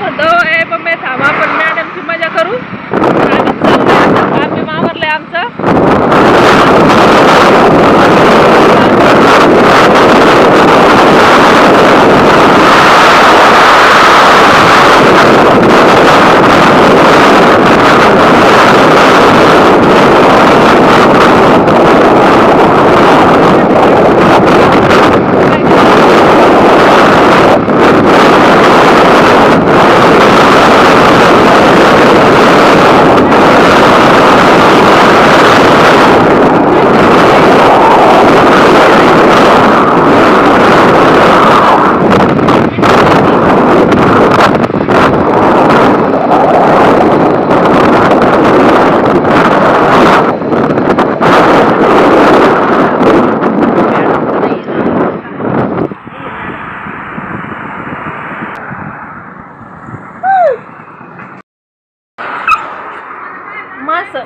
म्हणतो ए मम्मी थांबा आपण मॅडमची मजा करू. आम्ही मावरलंय आमचं.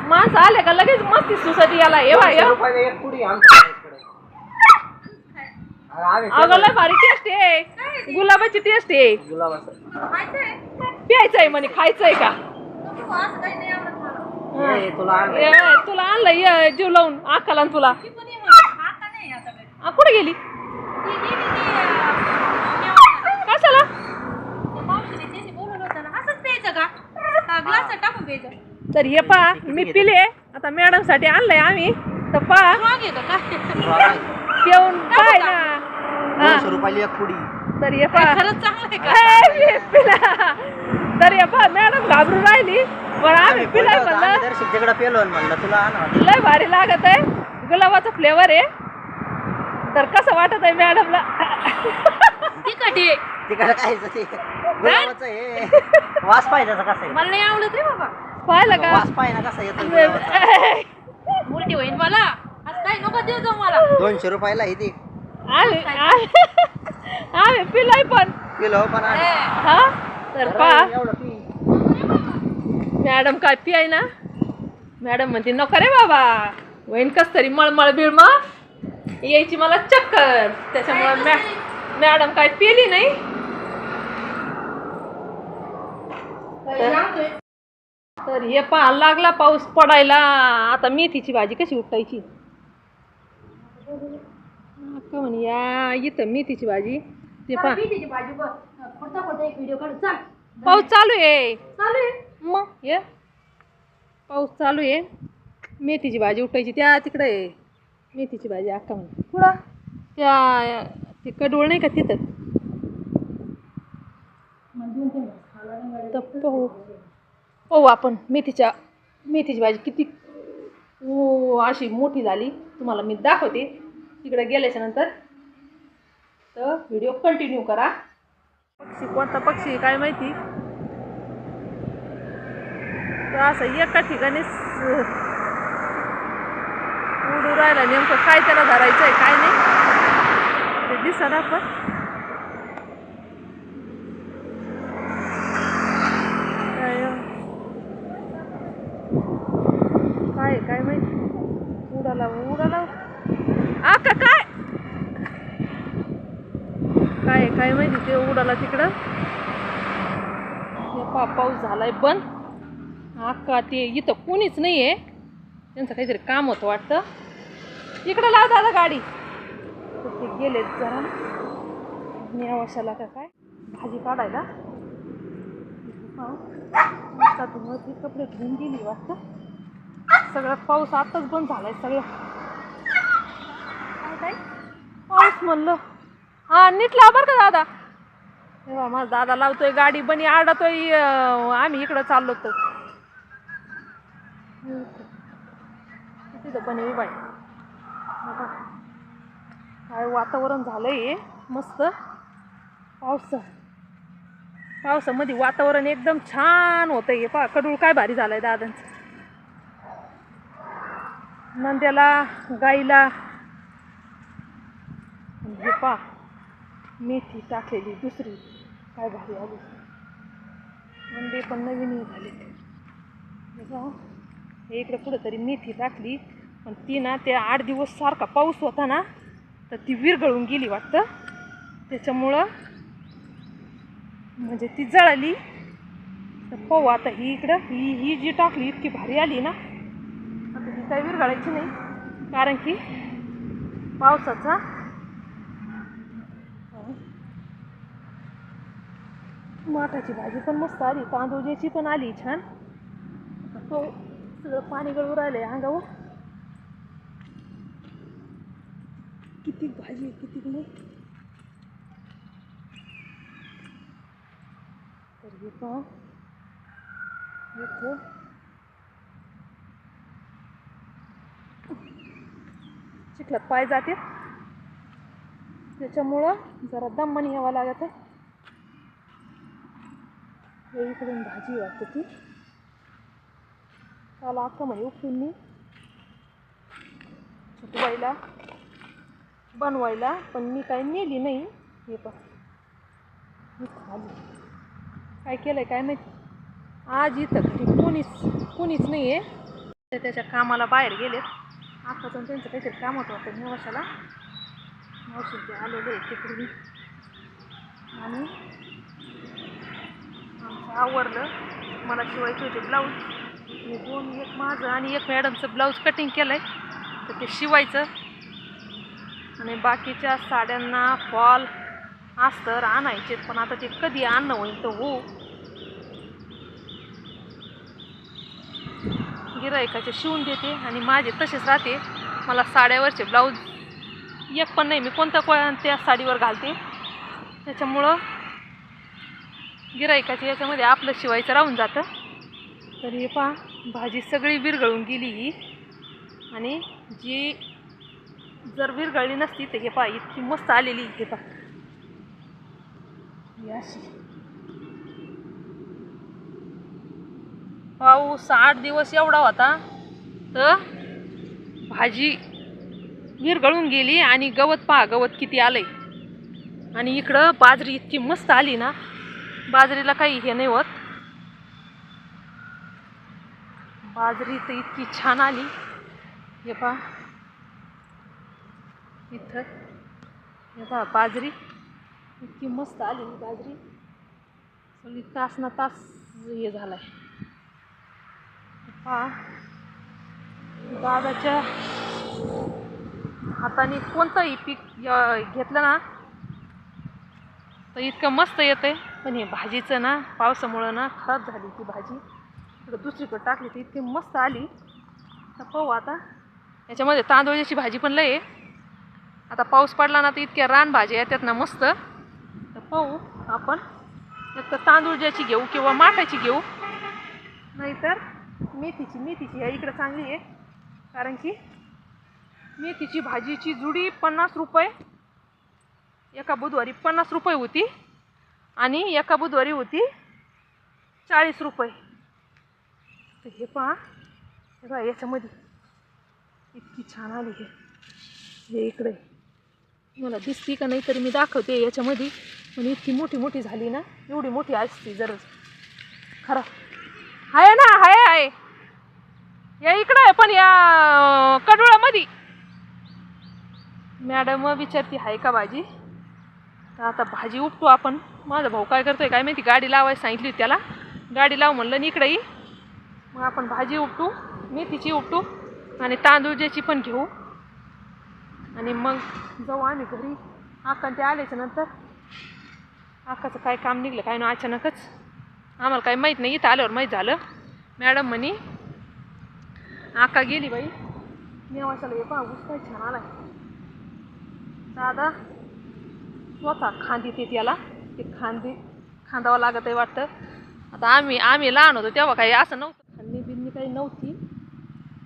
माणसं आले का लगेच मस्ती सुसाठी याला अगं लय भारी टेस्ट आहे. गुलाबाची टेस्ट आहे. प्यायचंय म्हणे खायचंय का तुला आणलंय जीव लावून अक्काला तुला. कुठे गेली कशाला तर हे पा मी पिले आता मॅडम साठी आणलंय आम्ही तर पा पिऊन काय ना 200 रुपयाला एक पुडी. तर हे पा तर हे पा मॅडम घाबरून राहिली पण आम्ही पिलाय म्हणलं तुला लय भारी लागत आहे. गुलाबाचा फ्लेवर आहे. तर कसं वाटत आहे मॅडमला. तिखट काय गुलाबाचं हे वास पाहिजे कसा आहे. मला नाही आवडत रे बाबा. पाहिलं का वास पाहिजे ना कसा येतो उलटी होईल मला. आज काय नको देऊ जाऊ मला. 200 रुपयाला इथे आम्ही पिलाय पण पण हा तर पा मॅडम काय पिय ना मॅडम म्हणते नको रे बाबा होईन कस तरी मळमळ बिळमळ यायची मला चक्कर. त्याच्यामुळे मॅडम काय पिली नाही. तर हे पा लागला पाऊस पडायला. आता मेथीची भाजी कशी उपटायची का म्हणे या इथं मेथीची भाजी ते पा पाऊस चालू आहे मग ये पाऊस चालू आहे. मेथीची भाजी उठायची त्या तिकडे आहे मेथीची भाजी अक्का म्हणे कुठं त्या ते कडवळ नाही का तिथं पाहू आपण मेथीची भाजी किती अशी मोठी झाली तुम्हाला मी दाखवते तिकडे गेल्याच्या नंतर. तर व्हिडिओ कंटिन्यू करा. पक्षी कोणता पक्षी काय माहिती. तर असं एका ठिकाणीच उडू राहिला. नेमकं काय त्याला धरायचं आहे काय नाही ते दिसना पण काय माहिती. उडाला आका काय माहिती ते उडाला तिकडं. पाऊस झालाय पण आका ते इथं कोणीच नाही आहे. त्यांचं काहीतरी काम होतं वाटतं. इकडं लाव दादा गाडी. ते गेलेत जरा नेवाशाला का काय भाजी काढायला. ती कपडे धुवून गेली वाटतं. सगळं पाऊस आताच बंद झालाय सगळं. काय पाऊस म्हणलं हा नीट लाव बरं का दादा. तेव्हा माझा दादा लावतोय गाडी बनी आडतोय. आम्ही इकडं चाललो तर तिथं बनी उभा आहे. काय वातावरण झालंय मस्त. पावसामध्ये वातावरण एकदम छान होतंय. पहा कडूळ काय भारी झालंय दादांचं. नंद्याला गाईला हे पहा मेथी टाकलेली दुसरी काय भारी आली. नंदे पण नवीन झाले. हे इकडे कुठेतरी मेथी टाकली पण ती ना ते 8 दिवस सारखा पाऊस होता ना तर ती विरघळून गेली वाटतं. त्याच्यामुळं म्हणजे ती जळाली तर पाहू आता ही इकडं ही जी टाकली इतकी भारी आली ना, आता ही काही विरघळायची नाही कारण की पावसाचा माठाची भाजी पण मस्त आली, तांदूळची पण आली छान. तो सगळं पाणी गळून राहिलंय अंगावर. किती भाजी किती नाही. तर हे पहा इथं चिखलात पाय जाते त्याच्यामुळं जरा दमाने यावं लागत आहे. इकडून भाजी वाटते ती त्याला अख्खा म्हणे उपटून मी छुटवायला बनवायला, पण मी काही नेली नाही. हे पण मी खाली काय केलंय काय माहिती. आज इथं घरी कोणीच नाही आहे, ते त्याच्या कामाला बाहेर गेलेत. आताच त्यांचं काहीतरी काम होतं वाटतं निवासाला. मावशी ते आलेले आहे तिकडून आणि आमचं आवरलं. मला शिवायचे होते ब्लाऊज, मी एक माझं आणि एक मॅडमचं ब्लाऊज कटिंग केलं आहे तर ते शिवायचं. आणि बाकीच्या साड्यांना फॉल अस्तर आणायचे, पण आता ते कधी आणणं होईल तर हो. गिऱ्हाईकाचे शिवून देते आणि माझे तसेच राहते. मला साड्यावरचे ब्लाऊज एक पण नाही, मी कोणत्या साडीवर घालते, त्याच्यामुळं गिऱ्हाईकाच्या याच्यामध्ये आपलं शिवायचं राहून जातं. तर हे पहा भाजी सगळी विरघळून गेली ही, आणि जी जर विरघळली नसती तर हे पहा इतकी मस्त आलेली. हे पहा अशी पाऊस 8 दिवस एवढा होता तर भाजी विरघळून गेली. आणि गवत पहा गवत किती आलंय. आणि इकडं बाजरी इतकी मस्त आली ना, बाजरीला काही हे नाही होत. बाजरी तर इतकी छान आली. हे पहा इथं, हे पहा बाजरी इतकी मस्त आली. बाजरी सगळी तास ना तास हे झालाय. पहा दादाच्या हाताने कोणतंही पीक घेतलं ना तर इतकं मस्त येतंय. पण हे भाजीचं ना पावसामुळं ना खराब झाली ती भाजी. इकडं दुसरीकडे टाकली तर इतकी मस्त आली. तर पाहू आता याच्यामध्ये तांदूळची भाजी पण लय आहे. आता पाऊस पडला ना तर इतक्या रानभाज्या येतात ना मस्त. तर पाहू आपण एक तर तांदूळची घेऊ किंवा माठाची घेऊ, नाहीतर मेथीची या इकडं चांगली आहे. कारण की मेथीची भाजीची जुडी 50 रुपये, एका बुधवारी 50 रुपये होती आणि एका बुधवारी होती 40 रुपये. तर हे पहा याच्यामध्ये इतकी छान आली. हे इकडे मला दिसती का नाही तरी मी दाखवते याच्यामध्ये. पण इतकी मोठी झाली ना, एवढी मोठी असती जर खरं आहे ना. आहे या इकडं आहे, पण या कडुळामध्ये मॅडम विचारती आहे का भाजी. तर आता भाजी उपटू आपण. माझा भाऊ काय करतोय काय माहिती, गाडी लावायला सांगितली होती त्याला, गाडी लाव म्हणलं आणि इकडे ये. मग आपण भाजी उपटू, मेथीची उपटू आणि तांदूळची पण घेऊ आणि मग जाऊ आम्ही घरी. आका ते आल्याच्या नंतर आकाचं काय काम निघलं काय ना अचानकच, आम्हाला काही माहीत नाही. इथं आल्यावर माहीत झालं. मॅडम म्हणे आका गेली बाई नेवाशाला. हे पहा ऊस काय छान आलाय. दादा स्वतः खांदी ते त्याला ते खांदावं लागत आहे वाटतं. आता आम्ही लहान होतो तेव्हा काही असं नव्हतं, खांदी बिन्नी काही नव्हती.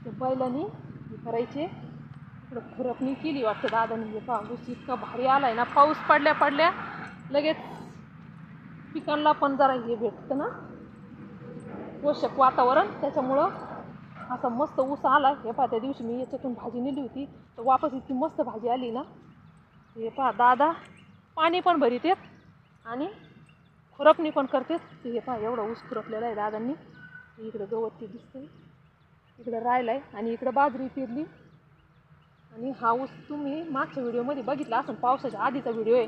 ते बैलांनी हे करायचे. इकडं खुरपणी केली वाटतं दादानी. हे पहा ऊस इतका भारी आलाय ना, पाऊस पडल्या लगेच पिकांना पण जरा हे भेटतं ना पोषक वातावरण, त्याच्यामुळं असा मस्त ऊस आला. हे पहा त्या दिवशी मी याच्यातून भाजी नेली होती तर वापस इतकी मस्त भाजी आली ना. हे पहा दादा पाणी पण भरीत आणि खुरपणी पण करते. हे पहा एवढा ऊस खुरपलेला आहे दादांनी. इकडं गवत ते दिसतंय, इकडं राहिलाय आणि इकडं बाजरी पेरली. आणि हा ऊस तुम्ही मागच्या व्हिडिओमध्ये बघितला असं, पावसाच्या आधीचा व्हिडिओ आहे.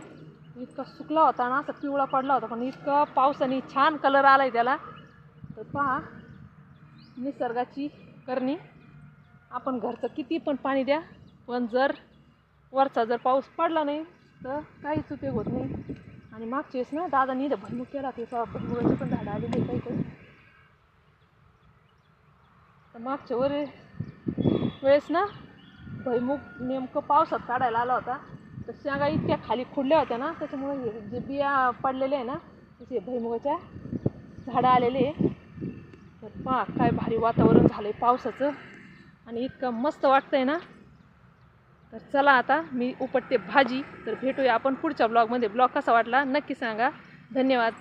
इतका सुकला होता ना, असा पिवळा पडला होता, पण इतका पावसाने छान कलर आलाय त्याला. तर पहा निसर्गाची करणी. आपण घरचं किती पण पाणी द्या, पण जर वरचा जर पाऊस पडला नाही तर काहीच उपयोग होत नाही. आणि मागच्या वेळेस ना दादानी इथं भुईमुग केला, ते भुईमुगाची पण झाडं आलेली काही काही. तर मागच्या वेळेस ना भुईमुग नेमकं पावसात काढायला आला होता, तर शेंगा इतक्या खाली खुडल्या होत्या ना, त्याच्यामुळे हे जे बिया पडलेले आहे ना त्याचे भुईमुगाच्या झाडं आलेले आहे. तर पहा काय भारी वातावरण झालं आहे पावसाचं आणि इतकं मस्त वाटतंय ना. तर चला आता मी उपटते भाजी. तर भेटूया आपण पुढच्या ब्लॉगमध्ये. ब्लॉग कसा वाटला नक्की सांगा. धन्यवाद.